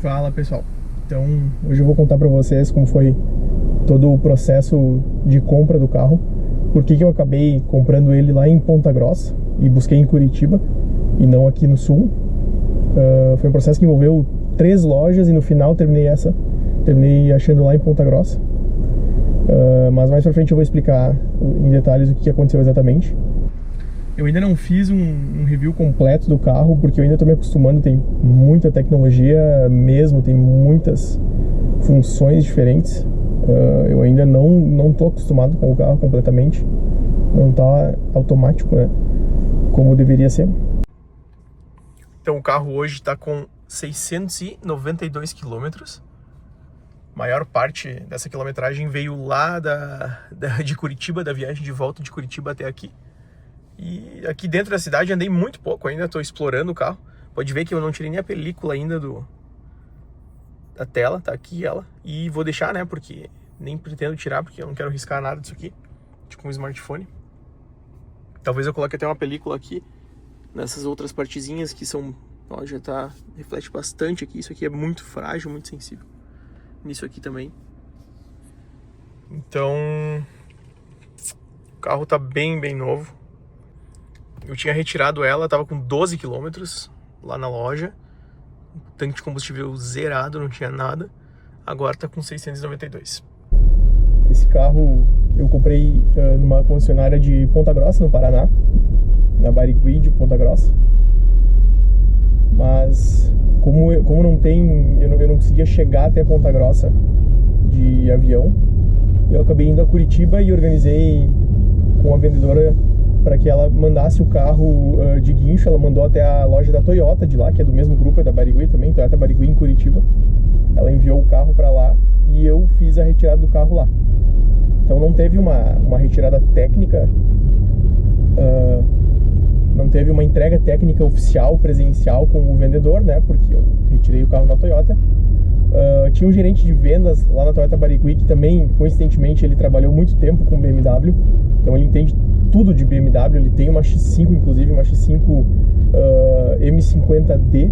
Fala pessoal, então hoje eu vou contar para vocês como foi todo o processo de compra do carro, por que eu acabei comprando ele lá em Ponta Grossa e busquei em Curitiba e não aqui no sul. Foi um processo que envolveu 3 lojas e no final terminei achando lá em Ponta Grossa. Mas mais pra frente eu vou explicar em detalhes o que aconteceu exatamente. Eu ainda não fiz um review completo do carro, porque eu ainda estou me acostumando, tem muita tecnologia mesmo, tem muitas funções diferentes. Eu ainda não estou acostumado com o carro completamente, não está automático, né, como deveria ser. Então o carro hoje está com 692 quilômetros. Maior parte dessa quilometragem veio lá de Curitiba, da viagem de volta de Curitiba até aqui. E aqui dentro da cidade andei muito pouco ainda, estou explorando o carro. Pode ver que eu não tirei nem a película ainda da tela, tá aqui ela. E vou deixar, né, porque nem pretendo tirar, porque eu não quero arriscar nada disso aqui, tipo um smartphone. Talvez eu coloque até uma película aqui, nessas outras partezinhas que são, ó, já tá, reflete bastante aqui. Isso aqui é muito frágil, muito sensível. Nisso aqui também. Então, o carro tá bem novo. Eu tinha retirado ela, tava com 12 quilômetros lá na loja. O tanque de combustível zerado, não tinha nada. Agora tá com 692. Esse carro eu comprei numa concessionária de Ponta Grossa, no Paraná. Na Barigui de Ponta Grossa. Mas como não tem, eu não conseguia chegar até Ponta Grossa de avião, eu acabei indo a Curitiba e organizei com a vendedora para que ela mandasse o carro de guincho. Ela mandou até a loja da Toyota de lá, que é do mesmo grupo, é da Barigui também, Toyota Barigui em Curitiba. Ela enviou o carro para lá e eu fiz a retirada do carro lá. Então não teve uma retirada técnica, não teve uma entrega técnica oficial, presencial com o vendedor, né? Porque eu retirei o carro na Toyota. Tinha um gerente de vendas lá na Toyota Barigui que também, coincidentemente, ele trabalhou muito tempo com BMW. Então ele entende tudo de BMW. Ele tem uma X5, inclusive, uma X5 M50D,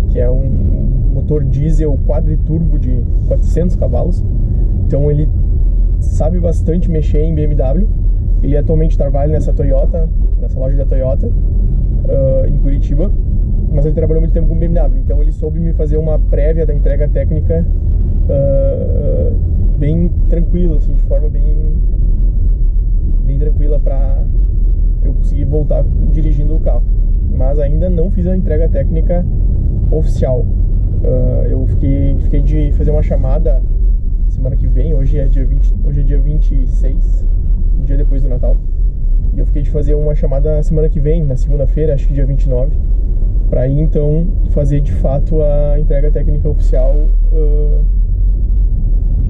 que é um motor diesel quadriturbo de 400 cavalos. Então ele sabe bastante mexer em BMW. Ele atualmente trabalha nessa loja da Toyota, em Curitiba, mas ele trabalhou muito tempo com BMW, então ele soube me fazer uma prévia da entrega técnica bem tranquila, assim, de forma bem tranquila para eu conseguir voltar dirigindo o carro. Mas ainda não fiz a entrega técnica oficial. Eu fiquei de fazer uma chamada semana que vem. Hoje é dia 26, um dia depois do Natal. E eu fiquei de fazer uma chamada semana que vem, na segunda-feira, acho que dia 29, para ir então fazer de fato a entrega técnica oficial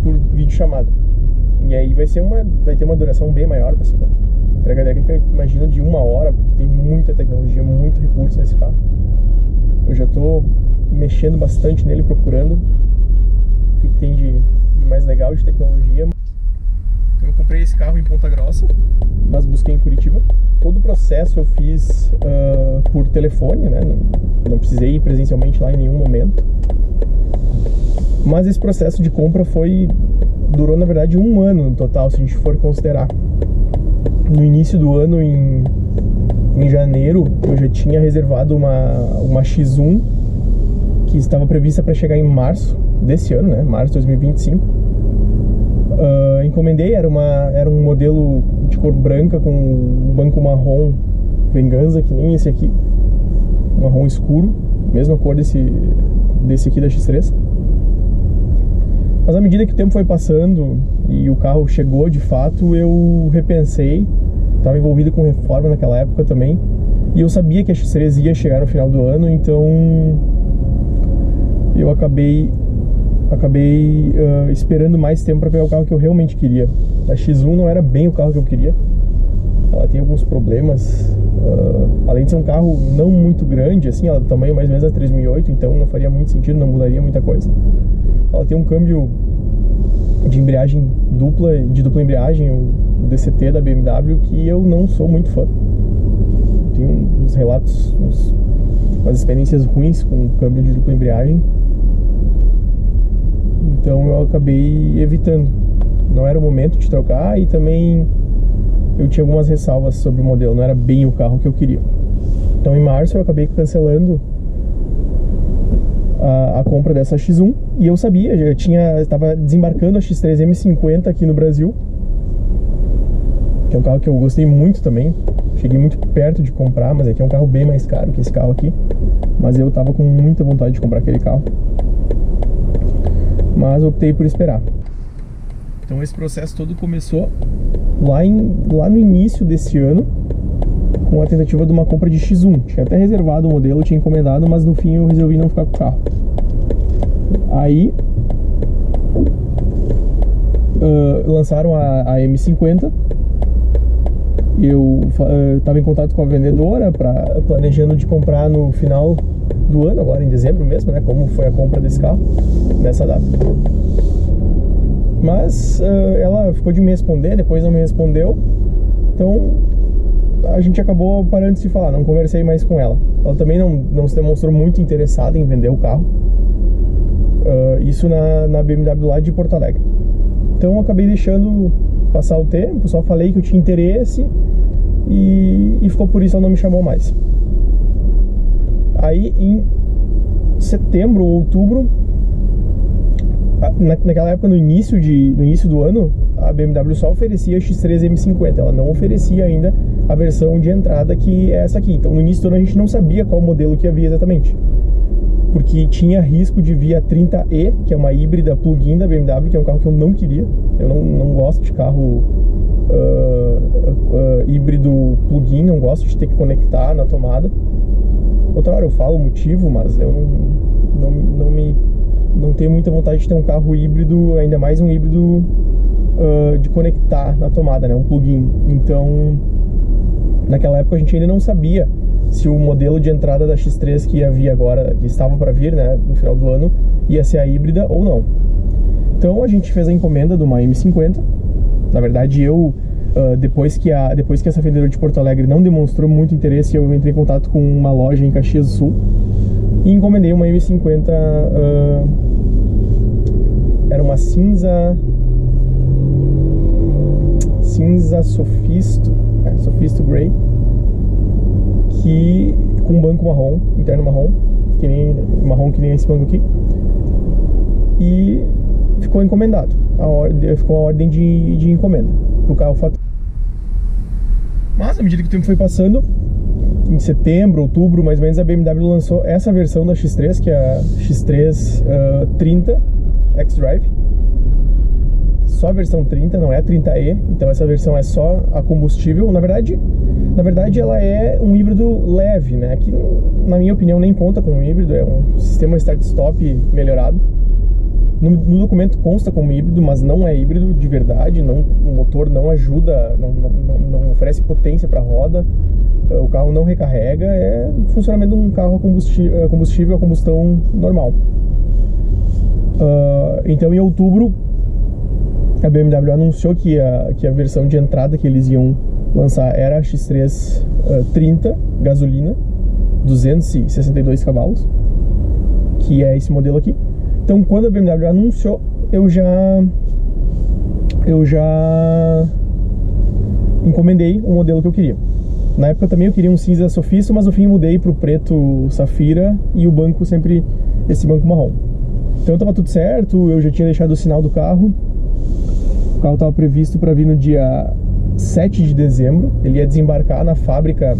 por videochamada. E aí vai ter uma duração bem maior para semana. Entrega técnica, imagino, de 1 hora, porque tem muita tecnologia, muito recurso nesse carro. Eu já estou mexendo bastante nele, procurando o que tem de mais legal de tecnologia. Eu comprei esse carro em Ponta Grossa, mas busquei em Curitiba. Todo o processo eu fiz por telefone, né? Não precisei ir presencialmente lá em nenhum momento. Mas esse processo de compra durou na verdade 1 ano no total, se a gente for considerar. No início do ano, em janeiro, eu já tinha reservado uma X1 que estava prevista para chegar em março desse ano, né? Março de 2025. Encomendei, era um modelo de cor branca com um banco marrom Venganza, que nem esse aqui, marrom escuro, mesma cor desse aqui da X3. Mas à medida que o tempo foi passando e o carro chegou de fato, eu repensei. Estava envolvido com reforma naquela época também, e eu sabia que a X3 ia chegar no final do ano, então eu acabei esperando mais tempo para pegar o carro que eu realmente queria. A X1 não era bem o carro que eu queria. Ela tem alguns problemas, além de ser um carro não muito grande, assim, ela é do tamanho mais ou menos da 3008, então não faria muito sentido, não mudaria muita coisa. Ela tem um câmbio de embreagem de dupla embreagem, o DCT da BMW, que eu não sou muito fã. Tenho uns relatos, umas experiências ruins com câmbio de dupla embreagem. Então eu acabei evitando. Não era o momento de trocar e também eu tinha algumas ressalvas sobre o modelo, não era bem o carro que eu queria. Então em março eu acabei cancelando a compra dessa X1 e eu sabia, estava desembarcando a X3 M50 aqui no Brasil, que é um carro que eu gostei muito também. Cheguei muito perto de comprar, mas aqui é um carro bem mais caro que esse carro aqui. Mas eu tava com muita vontade de comprar aquele carro, mas optei por esperar. Então esse processo todo começou lá no início desse ano, com a tentativa de uma compra de X1. Tinha até reservado o modelo, tinha encomendado, mas no fim eu resolvi não ficar com o carro. Aí lançaram a M50. Eu estava em contato com a vendedora, planejando de comprar no final do ano, agora em dezembro mesmo, né? Como foi a compra desse carro, nessa data. Mas ela ficou de me responder, depois não me respondeu. Então a gente acabou parando de se falar, não conversei mais com ela. Ela também não se demonstrou muito interessada em vender o carro. Isso na BMW lá de Porto Alegre. Então eu acabei deixando passar o tempo, só falei que eu tinha interesse e ficou por isso, ela não me chamou mais. Aí em setembro ou outubro, naquela época, no início do ano, a BMW só oferecia a X3 M50, ela não oferecia ainda a versão de entrada, que é essa aqui. Então no início do ano a gente não sabia qual modelo que havia exatamente, porque tinha risco de vir a 30e, que é uma híbrida plug-in da BMW, que é um carro que eu não queria. Eu não gosto de carro híbrido plug-in, não gosto de ter que conectar na tomada. Outra hora eu falo o motivo, mas eu não tenho muita vontade de ter um carro híbrido, ainda mais um híbrido de conectar na tomada, né? Um plug-in. Então, naquela época a gente ainda não sabia se o modelo de entrada da X3 que ia vir agora, que estava para vir, né, no final do ano, ia ser a híbrida ou não. Então a gente fez a encomenda de uma M50. Na verdade depois que essa vendedora de Porto Alegre não demonstrou muito interesse, eu entrei em contato com uma loja em Caxias do Sul e encomendei uma M50. Era uma cinza Sofisto Grey, com um banco marrom, interno marrom, que nem esse banco aqui, e ficou encomendado. Ficou a ordem de encomenda pro carro fatura. Mas à medida que o tempo foi passando, em setembro, outubro, mais ou menos, a BMW lançou essa versão da X3, que é a X3 30 xDrive. Só a versão 30, não é a 30e, então essa versão é só a combustível. Na verdade ela é um híbrido leve, né? Que na minha opinião nem conta com um híbrido, é um sistema start-stop melhorado. No documento consta como híbrido, mas não é híbrido de verdade. O motor não ajuda, não oferece potência para a roda, o carro não recarrega, é o funcionamento de um carro a combustível a combustão normal. Então em outubro a BMW anunciou que a versão de entrada que eles iam lançar era a X3 30 gasolina, 262 cavalos, que é esse modelo aqui. Então quando a BMW anunciou, eu já encomendei o modelo que eu queria. Na época também eu queria um cinza Sofisto, mas no fim mudei para o preto Safira e o banco sempre esse banco marrom. Então estava tudo certo, eu já tinha deixado o sinal do carro. O carro estava previsto para vir no dia 7 de dezembro. Ele ia desembarcar na fábrica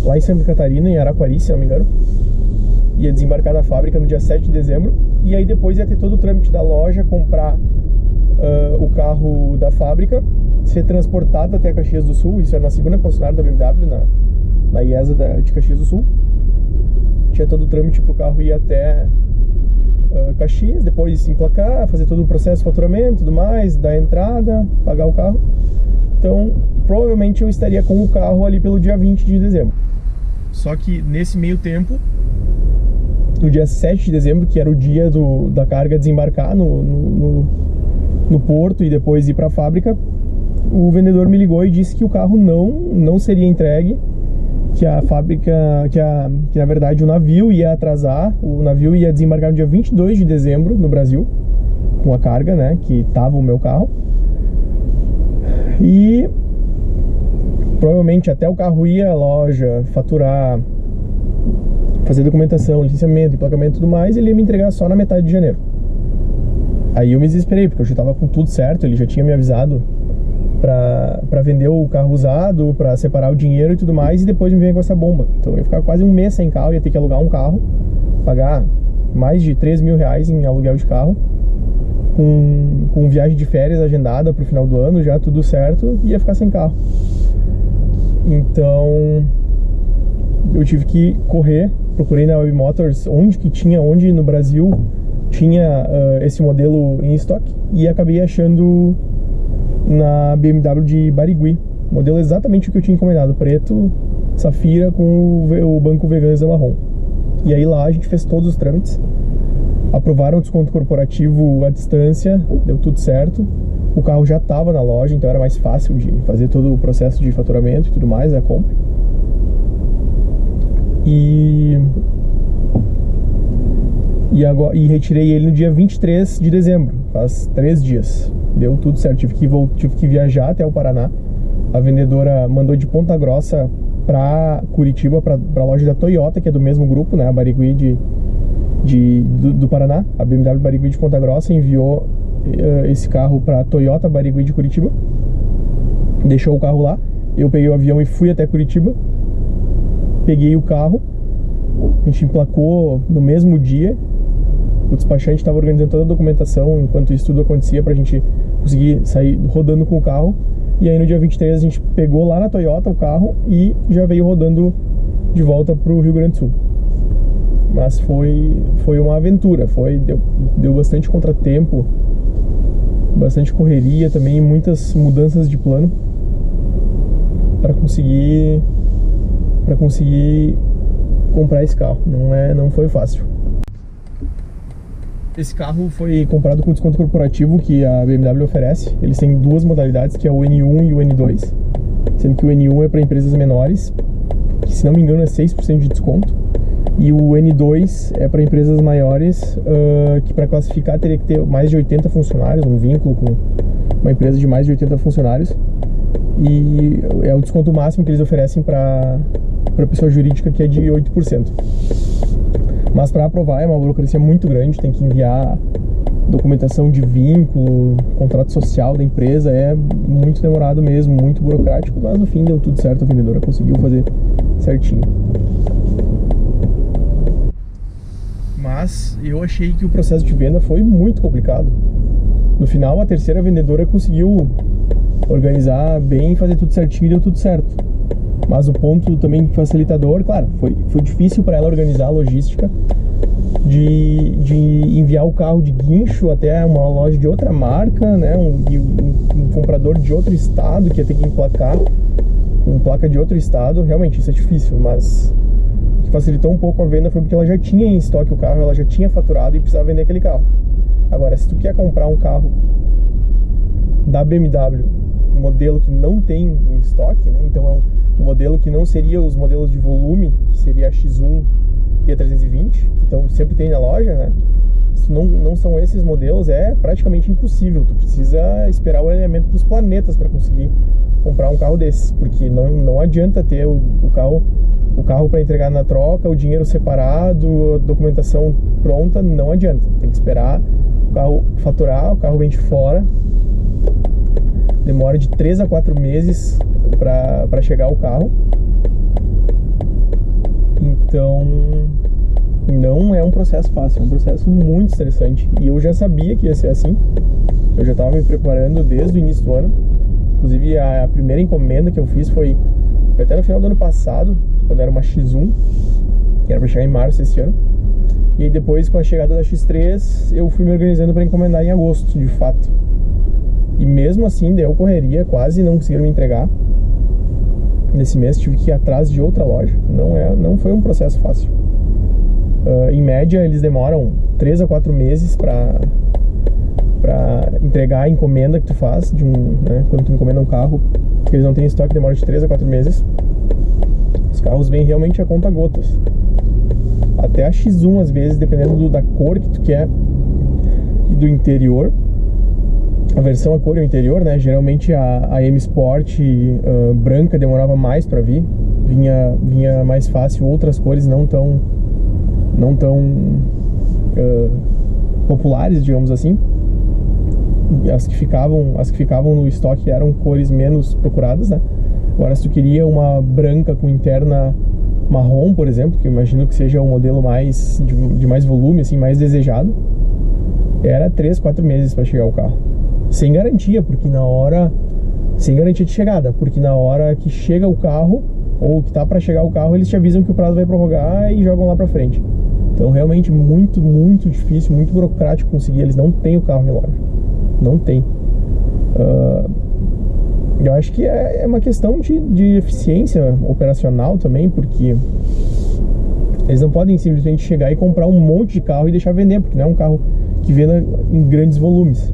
lá em Santa Catarina, em Araquari, se não me engano. Ia desembarcar na fábrica no dia 7 de dezembro. E aí depois ia ter todo o trâmite da loja, comprar o carro da fábrica, ser transportado até Caxias do Sul. Isso era na segunda concessionária da BMW, na IESA de Caxias do Sul. Tinha todo o trâmite para o carro ir até Caxias, depois emplacar, fazer todo o processo de faturamento, tudo mais, dar entrada, pagar o carro. Então provavelmente eu estaria com o carro ali pelo dia 20 de dezembro. Só que nesse meio tempo, no dia 7 de dezembro, que era o dia da carga desembarcar no porto e depois ir para a fábrica, o vendedor me ligou e disse que o carro não seria entregue, que a fábrica, que na verdade o navio ia atrasar, o navio ia desembarcar no dia 22 de dezembro no Brasil, com a carga, né, que tava o meu carro. E provavelmente até o carro ir à loja, faturar, fazer documentação, licenciamento, emplacamento e tudo mais, ele ia me entregar só na metade de janeiro. Aí eu me desesperei, porque eu já tava com tudo certo, ele já tinha me avisado pra vender o carro usado, pra separar o dinheiro e tudo mais, e depois me vem com essa bomba. Então eu ia ficar quase um mês sem carro, ia ter que alugar um carro, pagar mais de 3 mil reais em aluguel de carro, com viagem de férias agendada pro final do ano, já tudo certo, e ia ficar sem carro. Então eu tive que correr, procurei na Web Motors onde no Brasil tinha esse modelo em estoque, e acabei achando na BMW de Barigui, modelo exatamente o que eu tinha encomendado, preto, safira, com o banco Veganza marrom. E aí lá a gente fez todos os trâmites, aprovaram o desconto corporativo à distância, deu tudo certo, o carro já estava na loja, então era mais fácil de fazer todo o processo de faturamento e tudo mais, a compra. E retirei ele no dia 23 de dezembro, faz 3 dias. Deu tudo certo, tive que viajar até o Paraná. A vendedora mandou de Ponta Grossa pra Curitiba, pra loja da Toyota, que é do mesmo grupo, né, a Barigui do Paraná. A BMW Barigui de Ponta Grossa enviou esse carro pra Toyota Barigui de Curitiba, deixou o carro lá. Eu peguei o avião e fui até Curitiba, peguei o carro, a gente emplacou no mesmo dia. O despachante estava organizando toda a documentação enquanto isso tudo acontecia, pra gente conseguir sair rodando com o carro. E aí no dia 23 a gente pegou lá na Toyota o carro e já veio rodando de volta pro Rio Grande do Sul. Mas foi uma aventura, deu bastante contratempo, bastante correria também, muitas mudanças de plano para conseguir comprar esse carro. Não foi fácil. Esse carro foi comprado com desconto corporativo que a BMW oferece. Eles têm duas modalidades, que é o N1 e o N2, sendo que o N1 é para empresas menores, que se não me engano é 6% de desconto, e o N2 é para empresas maiores, que para classificar teria que ter mais de 80 funcionários, um vínculo com uma empresa de mais de 80 funcionários, e é o desconto máximo que eles oferecem para pessoa jurídica, que é de 8%. Mas para aprovar é uma burocracia muito grande, tem que enviar documentação de vínculo, contrato social da empresa, é muito demorado mesmo, muito burocrático, mas no fim deu tudo certo, a vendedora conseguiu fazer certinho. Mas eu achei que o processo de venda foi muito complicado. No final, a terceira vendedora conseguiu organizar bem, fazer tudo certinho e deu tudo certo. Mas o ponto também facilitador, claro, foi difícil para ela organizar a logística de enviar o carro de guincho até uma loja de outra marca, né, um comprador de outro estado que ia ter que emplacar com placa de outro estado. Realmente isso é difícil, mas o que facilitou um pouco a venda foi porque ela já tinha em estoque o carro, ela já tinha faturado e precisava vender aquele carro. Agora, se tu quer comprar um carro da BMW, um modelo que não tem em estoque, né, então é um modelo que não seria os modelos de volume, que seria a X1 e a 320, que então sempre tem na loja, né? Se não são esses modelos, é praticamente impossível. Tu precisa esperar o alinhamento dos planetas para conseguir comprar um carro desses, porque não adianta ter o carro para entregar na troca, o dinheiro separado, a documentação pronta, não adianta. Tem que esperar o carro faturar, o carro vem de fora, demora de 3 a 4 meses para chegar o carro. Então não é um processo fácil, é um processo muito estressante. E eu já sabia que ia ser assim. Eu já estava me preparando desde o início do ano. Inclusive a primeira encomenda que eu fiz foi até no final do ano passado, quando era uma X1, que era para chegar em março desse ano. E aí depois, com a chegada da X3, eu fui me organizando para encomendar em agosto, de fato. E mesmo assim deu correria, quase não conseguiram me entregar. Nesse mês tive que ir atrás de outra loja. Não foi um processo fácil. Em média eles demoram 3 a 4 meses para entregar a encomenda que tu faz né, quando tu encomenda um carro, porque eles não têm estoque, demora de 3 a 4 meses. Os carros vêm realmente a conta gotas. Até a X1 às vezes, dependendo da cor que tu quer. e do interior. A versão a cor e o interior, né? Geralmente a M Sport branca demorava mais para vir. Vinha mais fácil. Outras cores não tão populares, digamos assim. As que ficavam no estoque eram cores menos procuradas, né? Agora, se tu queria uma branca com interna marrom, por exemplo, que eu imagino que seja o modelo de mais volume, assim, mais desejado, era 3, 4 meses para chegar o carro. Sem garantia, sem garantia de chegada, porque na hora que chega o carro, ou que tá para chegar o carro, eles te avisam que o prazo vai prorrogar e jogam lá para frente. Então, realmente, muito, muito difícil, muito burocrático conseguir. Eles não têm o carro em loja. Não tem. Eu acho que é uma questão de eficiência operacional também, porque eles não podem simplesmente chegar e comprar um monte de carro e deixar vender, porque não é um carro que venda em grandes volumes.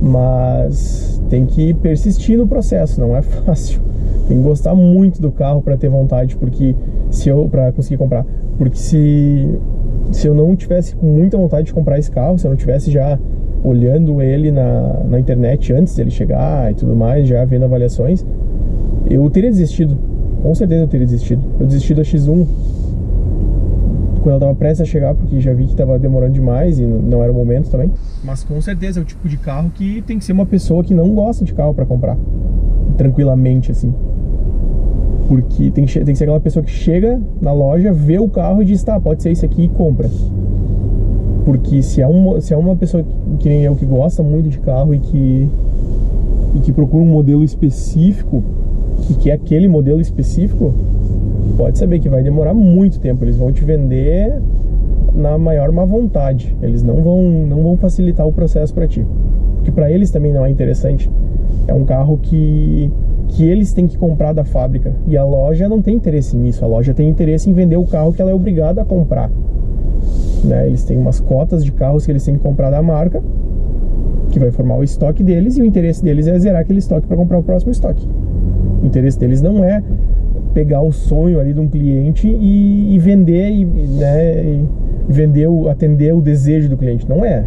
Mas tem que persistir no processo, não é fácil. Tem que gostar muito do carro para ter vontade, para conseguir comprar. Porque se eu não tivesse com muita vontade de comprar esse carro, se eu não tivesse já olhando ele na internet antes dele chegar e tudo mais, já vendo avaliações, eu teria desistido. Com certeza eu teria desistido. Eu desisti da X1 quando ela estava prestes a chegar, porque já vi que estava demorando demais e não era o momento também. Mas com certeza é o tipo de carro que tem que ser uma pessoa que não gosta de carro para comprar tranquilamente, assim. Porque tem que ser aquela pessoa que chega na loja, vê o carro e diz, tá, pode ser esse aqui, e compra. Porque se é uma pessoa que nem eu, que gosta muito de carro e que procura um modelo específico, e que é aquele modelo específico, pode saber que vai demorar muito tempo. Eles vão te vender na maior má vontade. Eles não vão facilitar o processo para ti. Porque para eles também não é interessante. É um carro que eles têm que comprar da fábrica. E a loja não tem interesse nisso. A loja tem interesse em vender o carro que ela é obrigada a comprar. Né? Eles têm umas cotas de carros que eles têm que comprar da marca, que vai formar o estoque deles, e o interesse deles é zerar aquele estoque para comprar o próximo estoque. O interesse deles não é pegar o sonho ali de um cliente e vender, atender o desejo do cliente. Não é.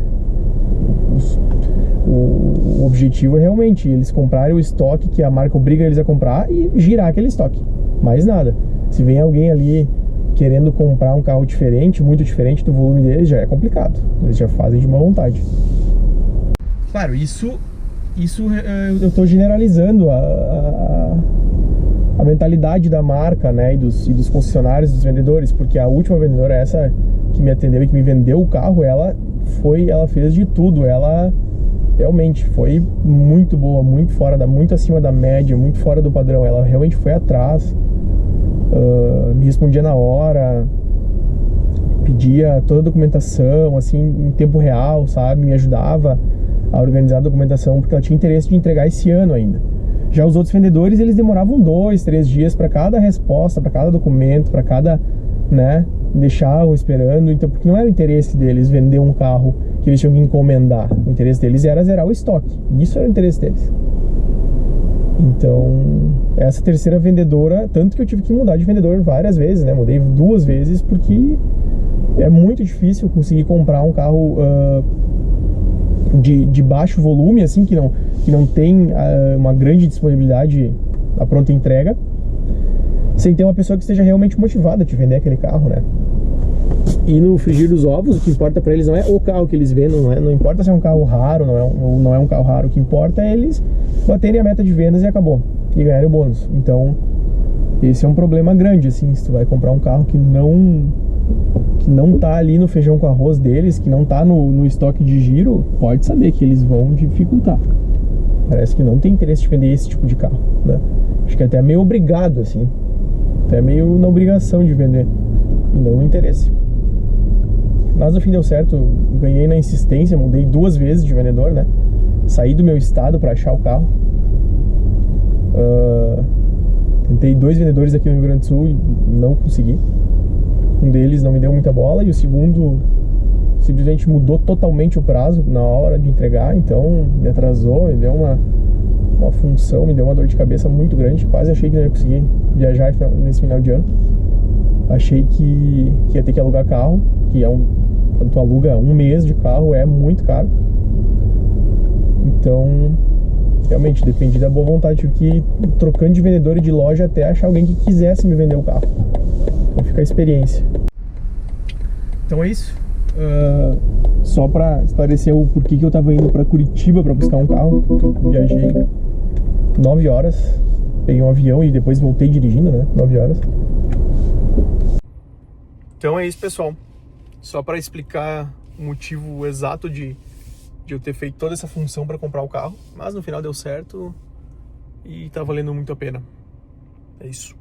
O objetivo é realmente eles comprarem o estoque que a marca obriga eles a comprar e girar aquele estoque. Mais nada. Se vem alguém ali querendo comprar um carro diferente, muito diferente do volume deles, já é complicado. Eles já fazem de má vontade. Claro, isso eu estou generalizando a mentalidade da marca, né, e dos concessionários, dos vendedores, porque a última vendedora, essa que me atendeu e que me vendeu o carro, ela fez de tudo. Ela realmente foi muito boa, muito acima da média, muito fora do padrão. Ela realmente foi atrás, me respondia na hora, pedia toda a documentação, assim, em tempo real, sabe? Me ajudava a organizar a documentação, porque ela tinha interesse de entregar esse ano ainda. Já os outros vendedores, eles demoravam 2, 3 dias para cada resposta, para cada documento, para cada, né, deixavam esperando. Então, porque não era o interesse deles vender um carro que eles tinham que encomendar. O interesse deles era zerar o estoque. Isso era o interesse deles. Então, essa terceira vendedora, tanto que eu tive que mudar de vendedor várias vezes, né? Mudei 2 vezes, porque é muito difícil conseguir comprar um carro de baixo volume, assim, que não tem uma grande disponibilidade à pronta entrega, sem ter uma pessoa que esteja realmente motivada a te vender aquele carro, né? E no frigir dos ovos, o que importa para eles não é o carro que eles vendem, não importa se é um carro raro ou não é um carro raro. O que importa é eles baterem a meta de vendas e acabou, e ganharem o bônus. Então, esse é um problema grande, assim, se tu vai comprar um carro que não tá ali no feijão com arroz deles, que não tá no estoque de giro, pode saber que eles vão dificultar. Parece que não tem interesse de vender esse tipo de carro, né? Acho que é até meio obrigado, assim, até meio na obrigação de vender, e não no interesse. Mas no fim deu certo, ganhei na insistência, mudei 2 vezes de vendedor, né? Saí do meu estado para achar o carro. Tentei 2 vendedores aqui no Rio Grande do Sul e não consegui. Um deles não me deu muita bola e o segundo simplesmente mudou totalmente o prazo na hora de entregar, então me atrasou, me deu uma função, me deu uma dor de cabeça muito grande. Quase achei que não ia conseguir viajar nesse final de ano. Achei que ia ter que alugar carro, que é um Quando tu aluga um mês de carro é muito caro. Então, realmente, depende da boa vontade. Tive que ir trocando de vendedor e de loja até achar alguém que quisesse me vender o carro. Então fica a experiência. Então é isso. Só para esclarecer o porquê que eu tava indo para Curitiba para buscar um carro. Eu viajei 9 horas, peguei um avião e depois voltei dirigindo, né? 9 horas. Então é isso, pessoal. Só para explicar o motivo exato de eu ter feito toda essa função para comprar o carro. Mas no final deu certo e tá valendo muito a pena. É isso.